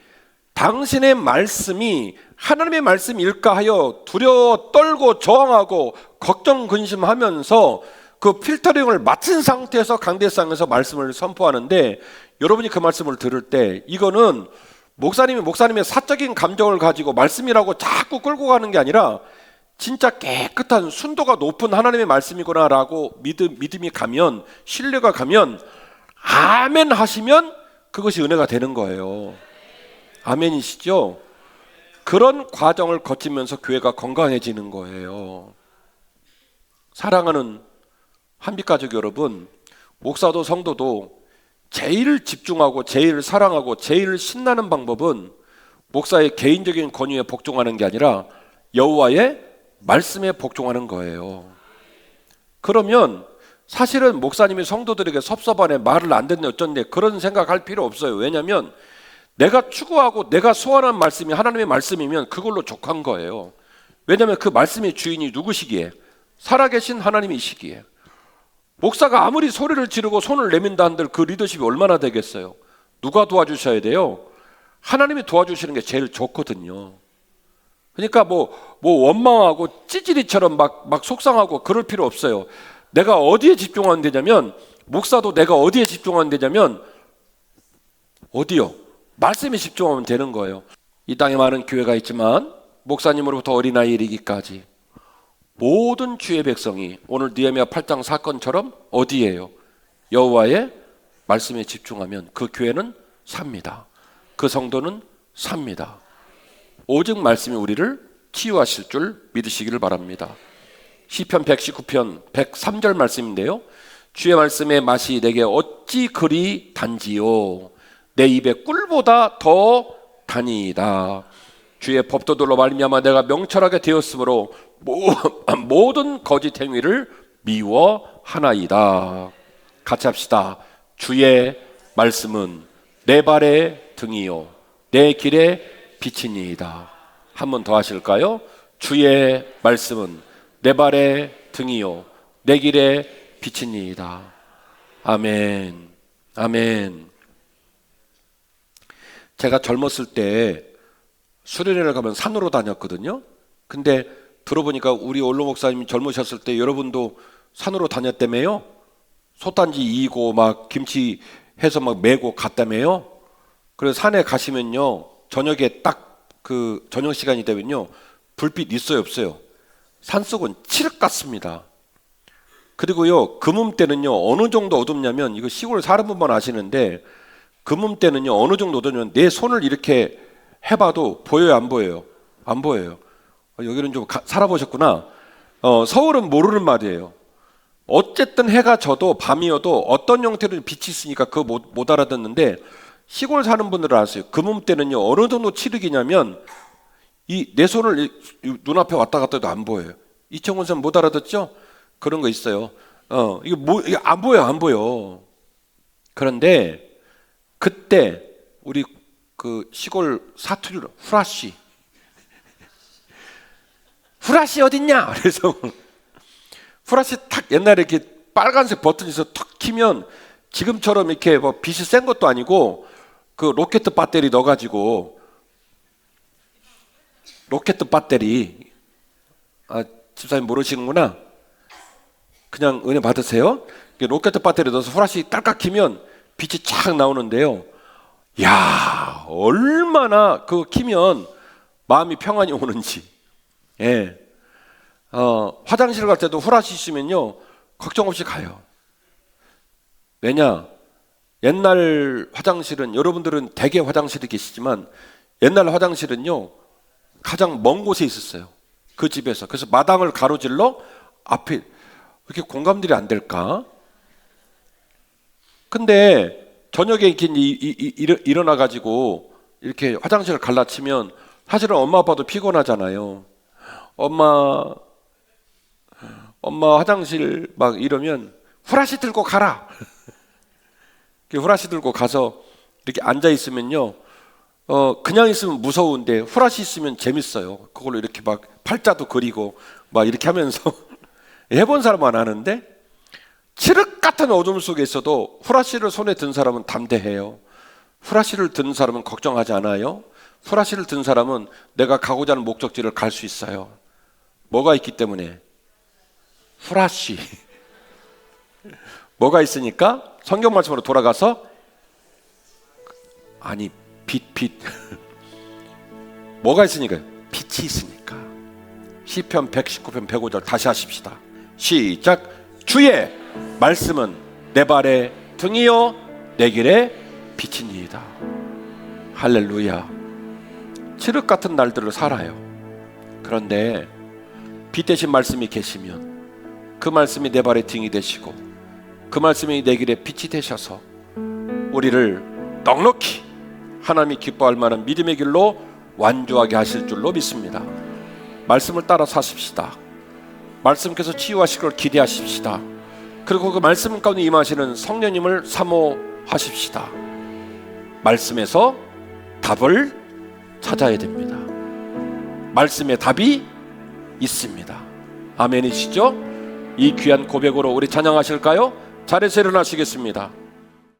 당신의 말씀이 하나님의 말씀일까 하여 두려워 떨고 저항하고 걱정 근심하면서 그 필터링을 마친 상태에서 강대상에서 말씀을 선포하는데 여러분이 그 말씀을 들을 때 이거는 목사님의 사적인 감정을 가지고 말씀이라고 자꾸 끌고 가는 게 아니라 진짜 깨끗한 순도가 높은 하나님의 말씀이구나라고 믿음이 가면 신뢰가 가면 아멘 하시면 그것이 은혜가 되는 거예요. 아멘이시죠? 그런 과정을 거치면서 교회가 건강해지는 거예요. 사랑하는 한빛가족 여러분, 목사도 성도도 제일 집중하고 제일 사랑하고 제일 신나는 방법은 목사의 개인적인 권위에 복종하는 게 아니라 여호와의 말씀에 복종하는 거예요. 그러면 사실은 목사님이 성도들에게 섭섭하네, 말을 안 듣네, 어쩐네 그런 생각할 필요 없어요. 왜냐하면 내가 추구하고 내가 소원한 말씀이 하나님의 말씀이면 그걸로 족한 거예요. 왜냐하면 그 말씀의 주인이 누구시기에? 살아계신 하나님이시기에. 목사가 아무리 소리를 지르고 손을 내민다 한들 그 리더십이 얼마나 되겠어요? 누가 도와주셔야 돼요? 하나님이 도와주시는 게 제일 좋거든요. 그러니까 뭐 원망하고 찌질이처럼 막 속상하고 그럴 필요 없어요. 내가 어디에 집중하면 되냐면 목사도 내가 어디에 집중하면 되냐면 어디요? 말씀에 집중하면 되는 거예요. 이 땅에 많은 교회가 있지만 목사님으로부터 어린아이 이르기까지 모든 주의 백성이 오늘 느헤미야 8장 사건처럼 어디예요? 여호와의 말씀에 집중하면 그 교회는 삽니다. 그 성도는 삽니다. 오직 말씀이 우리를 치유하실 줄 믿으시기를 바랍니다. 시편 119편 103절 말씀인데요. 주의 말씀의 맛이 내게 어찌 그리 단지요 내 입에 꿀보다 더 다니이다. 주의 법도들로 말미암아 내가 명철하게 되었으므로 모든 거짓 행위를 미워하나이다. 같이 합시다. 주의 말씀은 내 발의 등이요 내 길의 빛이니이다. 한 번 더 하실까요? 주의 말씀은 내 발의 등이요 내 길의 빛이니이다. 아멘. 아멘. 제가 젊었을 때 수련회를 가면 산으로 다녔거든요. 근데 들어보니까 우리 원로 목사님이 젊으셨을 때 여러분도 산으로 다녔다며요? 솥단지 이고 막 김치 해서 막 메고 갔다며요? 그래서 산에 가시면요 저녁에 딱 그 저녁 시간이 되면요 불빛 있어요 없어요? 산속은 칠흑 같습니다. 그리고요 금음 때는요 어느 정도 어둡냐면 이거 시골 사는 분만 아시는데 금음 때는요 어느 정도 어두냐면 내 손을 이렇게 해봐도 보여요 안 보여요? 안 보여요. 여기는 좀 살아보셨구나. 서울은 모르는 말이에요. 어쨌든 해가 져도 밤이어도 어떤 형태로 빛이 있으니까 그거 못 알아듣는데, 시골 사는 분들은 아세요. 금음 때는요 어느 정도 칠흑이냐면 이 내 손을 눈앞에 왔다 갔다 해도 안 보여요. 이청훈 선 못 알아듣죠? 그런 거 있어요. 이게 안 보여, 안 보여. 그런데 그때 우리 그 시골 사투리로 후라시 어딨냐? 그래서 후라시 탁, 옛날에 이렇게 빨간색 버튼에서 탁 키면 지금처럼 이렇게 뭐 빛이 센 것도 아니고 그 로켓 배터리 넣어가지고, 로켓 배터리, 집사님 모르시는구나. 그냥 은혜 받으세요. 로켓 배터리 넣어서 후라시 딸깍 키면 빛이 쫙 나오는데요. 야, 얼마나 그거 키면 마음이 평안이 오는지. 예. 화장실 갈 때도 후라시 있으면요 걱정 없이 가요. 왜냐? 옛날 화장실은, 여러분들은 대개 화장실에 계시지만 옛날 화장실은요 가장 먼 곳에 있었어요. 그 집에서. 그래서 마당을 가로질러 앞에, 이렇게 공감들이 안 될까? 근데 저녁에 이렇게 일어나 가지고 이렇게 화장실을 갈라치면 사실은 엄마 아빠도 피곤하잖아요. 엄마 화장실 막 이러면 후라시 들고 가라. 후라시 들고 가서 이렇게 앉아 있으면요, 그냥 있으면 무서운데 후라시 있으면 재밌어요. 그걸로 이렇게 막 팔자도 그리고 막 이렇게 하면서 해본 사람은 아는데, 칠흑 같은 어둠 속에 있어도 후라시를 손에 든 사람은 담대해요. 후라시를 든 사람은 걱정하지 않아요. 후라시를 든 사람은 내가 가고자 하는 목적지를 갈 수 있어요. 뭐가 있기 때문에? 후라시. 뭐가 있으니까? 성경 말씀으로 돌아가서, 아니 빛 뭐가 있으니까? 빛이 있으니까. 시편 119편 105절 다시 하십시다. 시작. 주의 말씀은 내 발의 등이요 내 길의 빛이니이다. 할렐루야. 칠흑 같은 날들을 살아요. 그런데 빛 대신 말씀이 계시면 그 말씀이 내 발의 등이 되시고 그 말씀이 내 길의 빛이 되셔서 우리를 넉넉히 하나님이 기뻐할 만한 믿음의 길로 완주하게 하실 줄로 믿습니다. 말씀을 따라 사십시다. 말씀께서 치유하실 걸 기대하십시다. 그리고 그 말씀 가운데 임하시는 성령님을 사모하십시다. 말씀에서 답을 찾아야 됩니다. 말씀에 답이 있습니다. 아멘이시죠? 이 귀한 고백으로 우리 찬양하실까요? 자리에서 일어나시겠습니다.